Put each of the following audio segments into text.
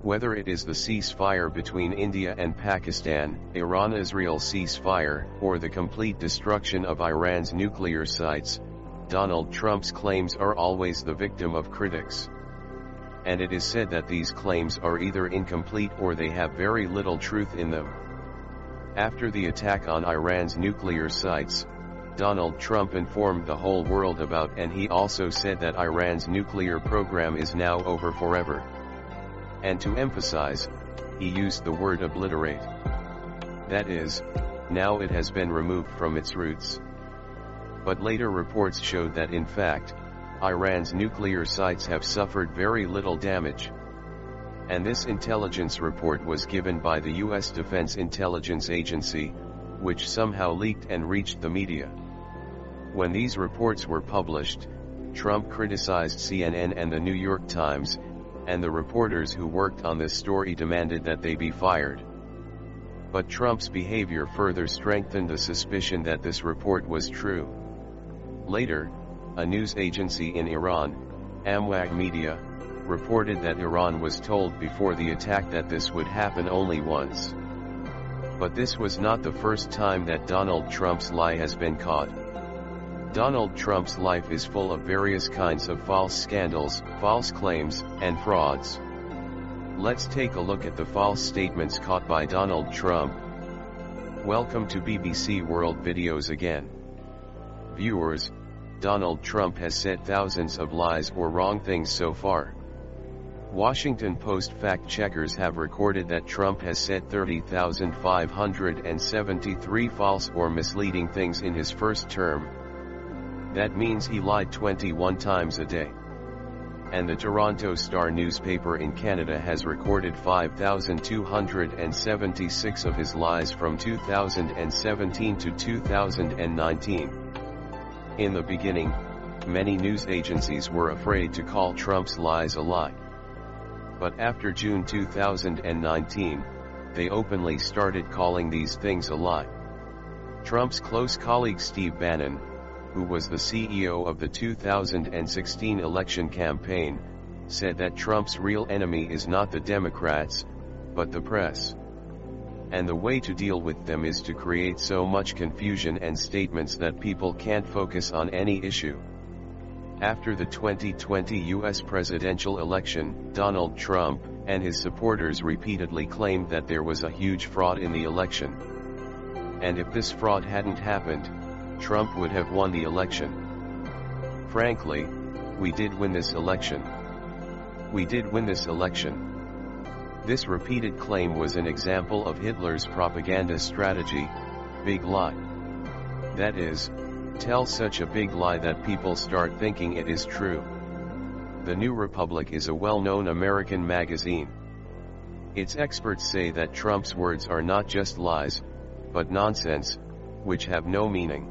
Whether it is the ceasefire between India and Pakistan, Iran-Israel ceasefire, or the complete destruction of Iran's nuclear sites, Donald Trump's claims are always the victim of critics. And it is said that these claims are either incomplete or they have very little truth in them. After the attack on Iran's nuclear sites, Donald Trump informed the whole world about, and he also said that Iran's nuclear program is now over forever. And to emphasize, he used the word obliterate. That is, now it has been removed from its roots. But later reports showed that in fact, Iran's nuclear sites have suffered very little damage. And this intelligence report was given by the U.S. Defense Intelligence Agency, which somehow leaked and reached the media. When these reports were published, Trump criticized CNN and the New York Times, and the reporters who worked on this story demanded that they be fired. But Trump's behavior further strengthened the suspicion that this report was true. Later, a news agency in Iran, Amwag Media, reported that Iran was told before the attack that this would happen only once. But this was not the first time that Donald Trump's lie has been caught. Donald Trump's life is full of various kinds of false scandals, false claims, and frauds. Let's take a look at the false statements caught by Donald Trump. Welcome to BBC World Videos again. Viewers, Donald Trump has said thousands of lies or wrong things so far. Washington Post fact-checkers have recorded that Trump has said 30,573 false or misleading things in his first term. That means he lied 21 times a day. And the Toronto Star newspaper in Canada has recorded 5,276 of his lies from 2017 to 2019. In the beginning, many news agencies were afraid to call Trump's lies a lie. But after June 2019, they openly started calling these things a lie. Trump's close colleague Steve Bannon, who was the CEO of the 2016 election campaign, said that Trump's real enemy is not the Democrats, but the press. And the way to deal with them is to create so much confusion and statements that people can't focus on any issue. After the 2020 U.S. presidential election, Donald Trump and his supporters repeatedly claimed that there was a huge fraud in the election. And if this fraud hadn't happened, Trump would have won the election. Frankly, we did win this election. We did win this election. This repeated claim was an example of Hitler's propaganda strategy, big lie. That is, tell such a big lie that people start thinking it is true. The New Republic is a well-known American magazine. Its experts say that Trump's words are not just lies, but nonsense, which have no meaning.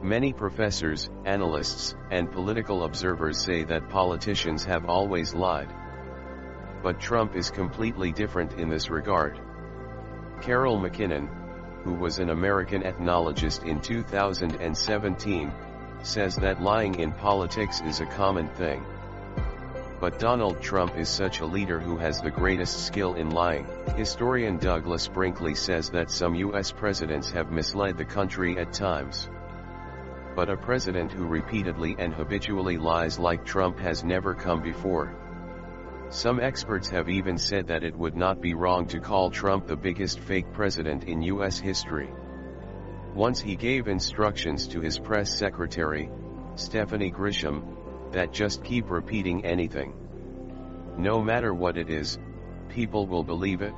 Many professors, analysts, and political observers say that politicians have always lied. But Trump is completely different in this regard. Carol McKinnon, who was an American ethnologist in 2017, says that lying in politics is a common thing. But Donald Trump is such a leader who has the greatest skill in lying. Historian Douglas Brinkley says that some U.S. presidents have misled the country at times. But a president who repeatedly and habitually lies like Trump has never come before. Some experts have even said that it would not be wrong to call Trump the biggest fake president in U.S. history. Once he gave instructions to his press secretary, Stephanie Grisham, that just keep repeating anything. No matter what it is, people will believe it.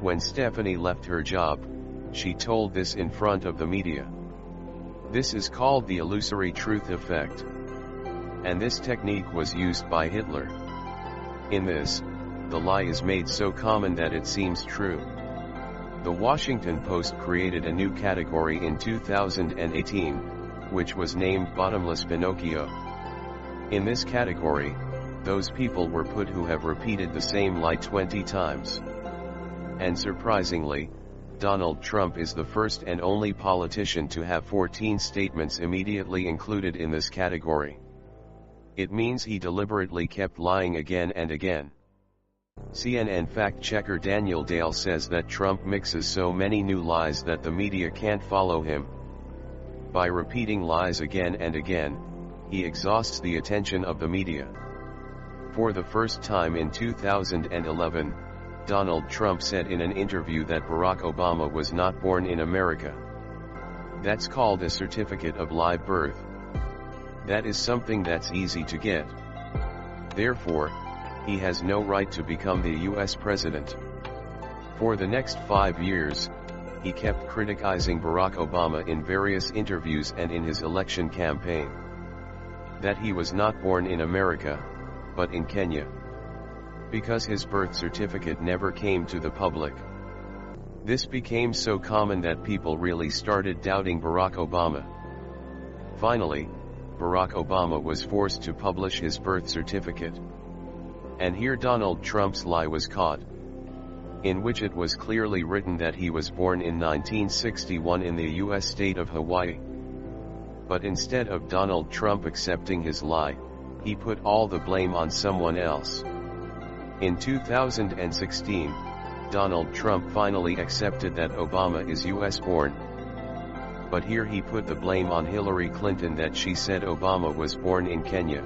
When Stephanie left her job, she told this in front of the media. This is called the illusory truth effect. And this technique was used by Hitler. In this, the lie is made so common that it seems true. The Washington Post created a new category in 2018, which was named Bottomless Pinocchio. In this category, those people were put who have repeated the same lie 20 times. And surprisingly, Donald Trump is the first and only politician to have 14 statements immediately included in this category. It means he deliberately kept lying again and again. CNN fact-checker Daniel Dale says that Trump mixes so many new lies that the media can't follow him. By repeating lies again and again, he exhausts the attention of the media. For the first time in 2011, Donald Trump said in an interview that Barack Obama was not born in America. That's called a certificate of live birth. That is something that's easy to get. Therefore, he has no right to become the US president. For the next 5 years, he kept criticizing Barack Obama in various interviews and in his election campaign. That he was not born in America, but in Kenya. Because his birth certificate never came to the public. This became so common that people really started doubting Barack Obama. Finally, Barack Obama was forced to publish his birth certificate. And here Donald Trump's lie was caught, in which it was clearly written that he was born in 1961 in the US state of Hawaii. But instead of Donald Trump accepting his lie, he put all the blame on someone else. In 2016, Donald Trump finally accepted that Obama is US born. But here he put the blame on Hillary Clinton that she said Obama was born in Kenya.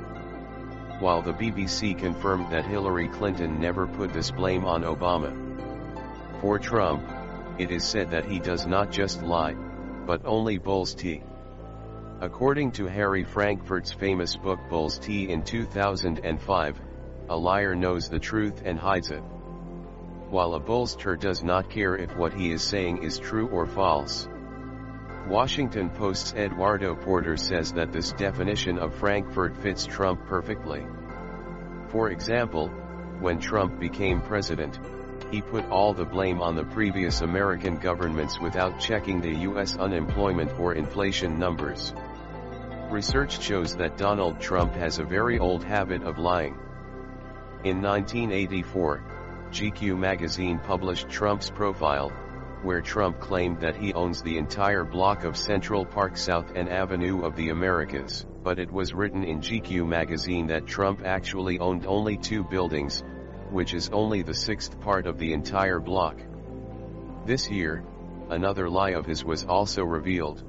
While the BBC confirmed that Hillary Clinton never put this blame on Obama. For Trump, it is said that he does not just lie, but only Bull's tea. According to Harry Frankfurt's famous book Bull's Tea in 2005, a liar knows the truth and hides it. While a bullster does not care if what he is saying is true or false. Washington Post's Eduardo Porter says that this definition of Frankfurt fits Trump perfectly. For example, when Trump became president, he put all the blame on the previous American governments without checking the US unemployment or inflation numbers. Research shows that Donald Trump has a very old habit of lying. In 1984, GQ magazine published Trump's profile, where Trump claimed that he owns the entire block of Central Park South and Avenue of the Americas, but it was written in GQ magazine that Trump actually owned only 2 buildings, which is only the 6th part of the entire block. This year, another lie of his was also revealed.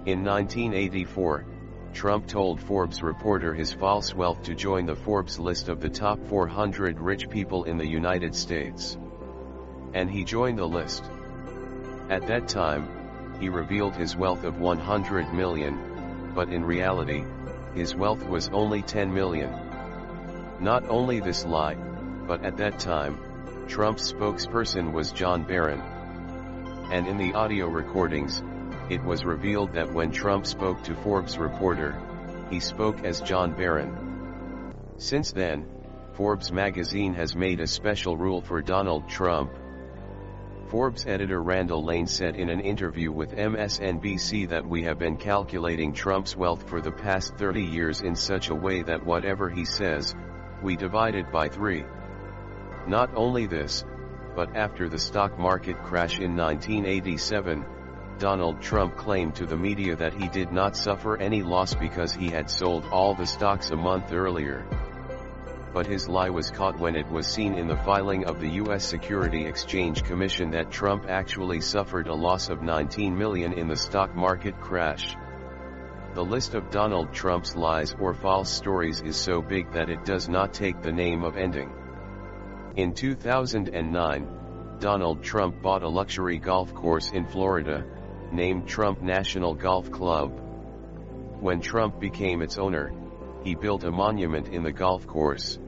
In 1984, Trump told Forbes reporter his false wealth to join the Forbes list of the top 400 rich people in the United States. And he joined the list. At that time, he revealed his wealth of 100 million, but in reality, his wealth was only 10 million. Not only this lie, but at that time, Trump's spokesperson was John Barron. And in the audio recordings, it was revealed that when Trump spoke to Forbes reporter, he spoke as John Barron. Since then, Forbes magazine has made a special rule for Donald Trump. Forbes editor Randall Lane said in an interview with MSNBC that we have been calculating Trump's wealth for the past 30 years in such a way that whatever he says, we divide it by 3. Not only this, but after the stock market crash in 1987, Donald Trump claimed to the media that he did not suffer any loss because he had sold all the stocks a month earlier. But his lie was caught when it was seen in the filing of the U.S. Security Exchange Commission that Trump actually suffered a loss of 19 million in the stock market crash. The list of Donald Trump's lies or false stories is so big that it does not take the name of ending. In 2009, Donald Trump bought a luxury golf course in Florida, named Trump National Golf Club. When Trump became its owner, he built a monument in the golf course.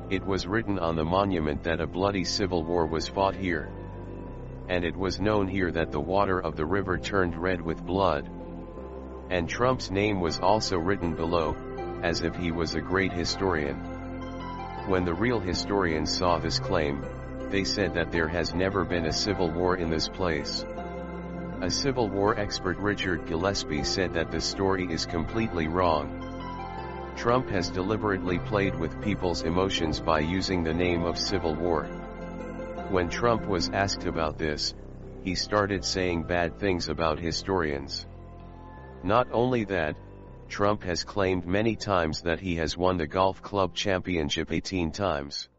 It was written on the monument that a bloody civil war was fought here. And it was known here that the water of the river turned red with blood. And Trump's name was also written below, as if he was a great historian. When the real historians saw this claim, they said that there has never been a civil war in this place. A Civil War expert Richard Gillespie said that the story is completely wrong. Trump has deliberately played with people's emotions by using the name of Civil War. When Trump was asked about this, he started saying bad things about historians. Not only that, Trump has claimed many times that he has won the golf club championship 18 times.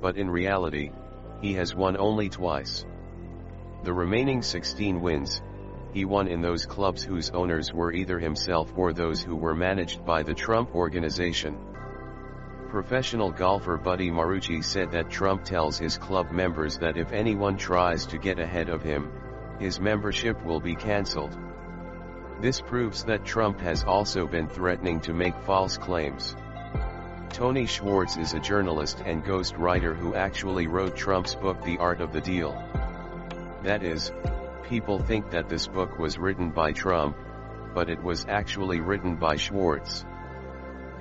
but in reality, he has won only twice. The remaining 16 wins, he won in those clubs whose owners were either himself or those who were managed by the Trump Organization. Professional golfer Buddy Marucci said that Trump tells his club members that if anyone tries to get ahead of him, his membership will be cancelled. This proves that Trump has also been threatening to make false claims. Tony Schwartz is a journalist and ghost writer who actually wrote Trump's book The Art of the Deal. That is, people think that this book was written by Trump, but it was actually written by Schwartz.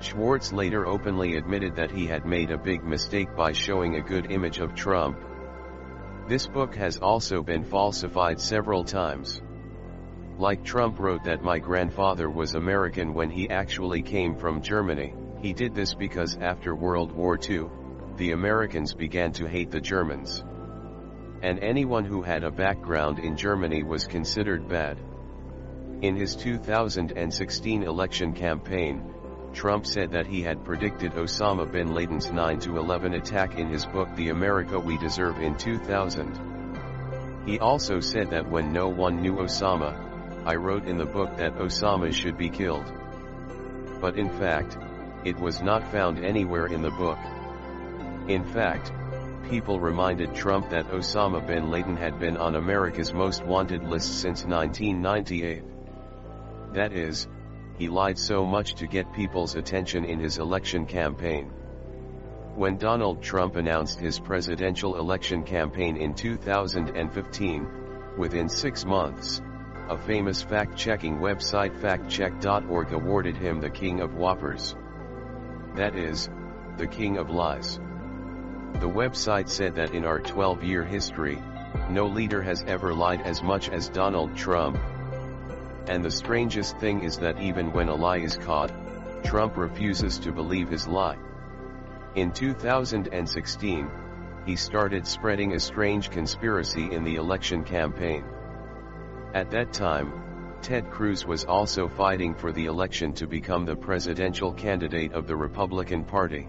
Schwartz later openly admitted that he had made a big mistake by showing a good image of Trump. This book has also been falsified several times. Like Trump wrote that my grandfather was American when he actually came from Germany. He did this because after World War II, the Americans began to hate the Germans. And anyone who had a background in Germany was considered bad. In his 2016 election campaign, Trump said that he had predicted Osama bin Laden's 9/11 attack in his book The America We Deserve in 2000. He also said that when no one knew Osama, I wrote in the book that Osama should be killed. But in fact, it was not found anywhere in the book. In fact, people reminded Trump that Osama bin Laden had been on America's most wanted list since 1998. That is, he lied so much to get people's attention in his election campaign. When Donald Trump announced his presidential election campaign in 2015, within 6 months, a famous fact-checking website factcheck.org awarded him the King of Whoppers. That is, the King of Lies. The website said that in our 12-year history, no leader has ever lied as much as Donald Trump. And the strangest thing is that even when a lie is caught, Trump refuses to believe his lie. In 2016, he started spreading a strange conspiracy in the election campaign. At that time, Ted Cruz was also fighting for the election to become the presidential candidate of the Republican Party.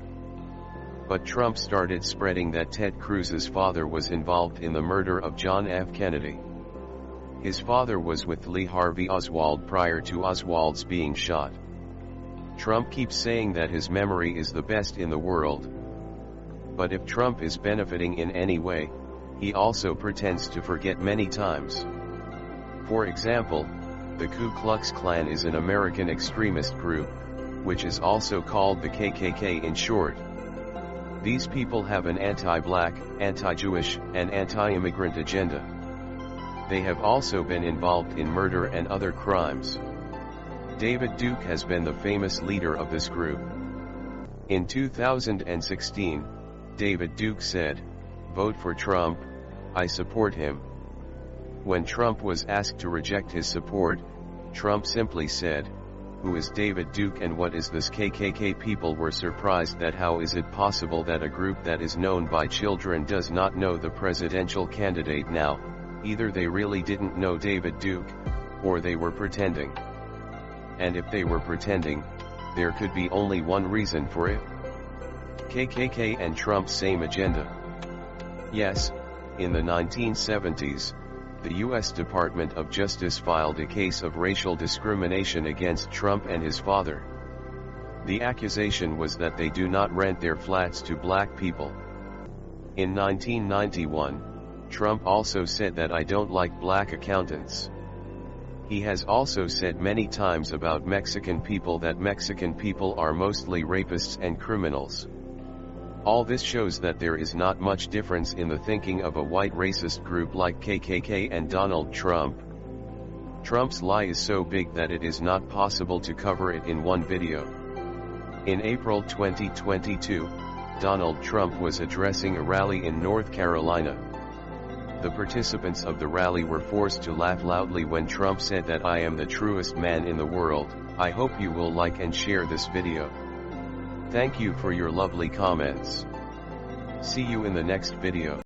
But Trump started spreading that Ted Cruz's father was involved in the murder of John F. Kennedy. His father was with Lee Harvey Oswald prior to Oswald's being shot. Trump keeps saying that his memory is the best in the world. But if Trump is benefiting in any way, he also pretends to forget many times. For example, the Ku Klux Klan is an American extremist group, which is also called the KKK in short. These people have an anti-black, anti-Jewish, and anti-immigrant agenda. They have also been involved in murder and other crimes. David Duke has been the famous leader of this group. In 2016, David Duke said, "Vote for Trump, I support him." When Trump was asked to reject his support, Trump simply said, "Who is David Duke and what is this KKK?" People were surprised that how is it possible that a group that is known by children does not know the presidential candidate now. Either they really didn't know David Duke, or they were pretending. And if they were pretending, there could be only one reason for it. KKK and Trump same agenda. Yes, in the 1970s, the U.S. Department of Justice filed a case of racial discrimination against Trump and his father. The accusation was that they do not rent their flats to black people. In 1991, Trump also said that I don't like black accountants. He has also said many times about Mexican people that Mexican people are mostly rapists and criminals. All this shows that there is not much difference in the thinking of a white racist group like KKK and Donald Trump. Trump's lie is so big that it is not possible to cover it in one video. In April 2022, Donald Trump was addressing a rally in North Carolina. The participants of the rally were forced to laugh loudly when Trump said that I am the truest man in the world. I hope you will like and share this video. Thank you for your lovely comments. See you in the next video.